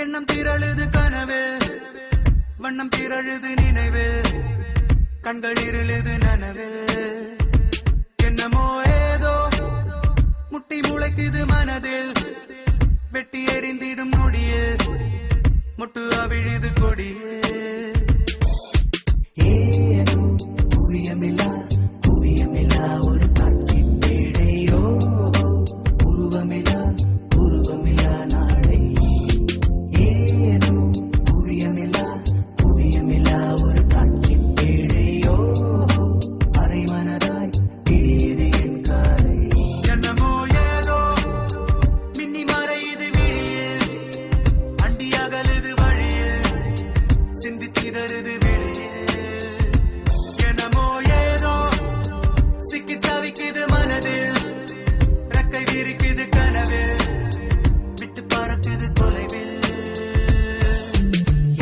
எண்ணம் திரழுது கனவு வண்ணம் திரழுது நினைவு கண்கள் இருளுது நனவு என்னமோ ஏதோ முட்டி முளைக்குது மனதில் வெட்டி எறிந்திடும் நொடியில் முட்டு அவிழுது கொடியில் ஏனோ குவியமில்லா ஒரு காட்சி பேழையோ உருவமில்லா நாளை ஏனோ குவியமில்லா ஒரு காட்சி பேழையோ அரை மனதாய் இடியது என் காலை என்னமோ ஏதோ மின்னி மறையுது விழியில் அண்டி அகலுது வழியில் சிந்தி சிதறுது வெளியில் என்னமோ ஏதோ சிக்கி தவிக்குது மனதில் ரெக்கை விரிக்குது கனவில் விட்டு பறக்குது தொலைவில்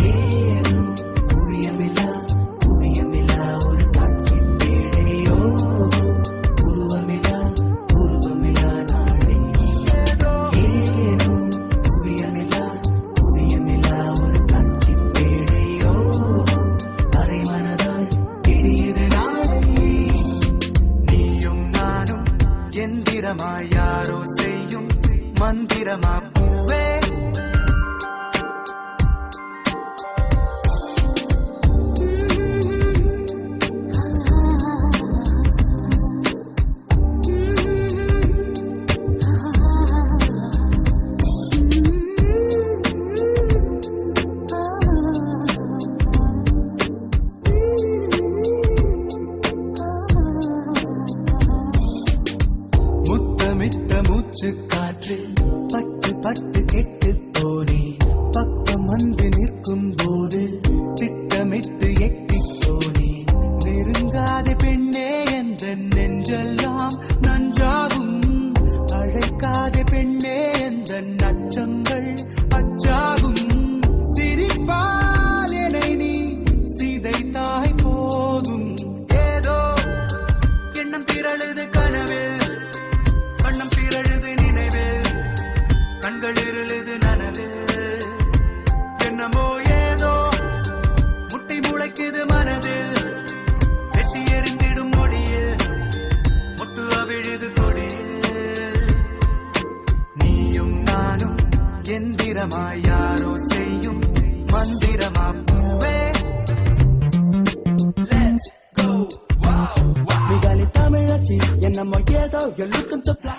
ஏனோ குவியமில்லா ஒரு காட்சி பேழையோ உருவமில்லா நாளை ஏனோ குவியமில்லா ஒரு காட்சி பேழையோ அரை மனதாய் இடியது நாளை நீயும் நானும் எந்திரமாய் யாரோ செய்யும் மந்திரமா பூவே முத்தமிட்ட மூச்சு காற்று பட்டு கெட்டு போனே பக்கம் வந்து நிற்கும் போது திட்டமிட்டு எட்டி போனே நெருங்காத பெண்ணே எந்த நெஞ்செல்லாம் நஞ்சாகும் அழைக்காத பெண்ணே எந்த நச்சங்கள் அச்சாகும் சிரிப்பால் என்னை நீ சிதைத்தாய் போதும் ஏதோ எண்ணம் திரழுது கனவில் வண்ணம் திரழுது நினைவில் கண்கள் இருளுது நனவில் என்னமோ ஏதோ முட்டி முளைக்குது மனதில் வெட்டி எறிந்திடும் மொழியில் முட்டு அவிழுது கொடியில் நீயும் நானும் எந்திரமாய் யாரோ செய்யும் மந்திரமா பூவே Let's go, wow, wow. We got it, தமிழச்சி என்னமோ ஏதோ you're looking to fly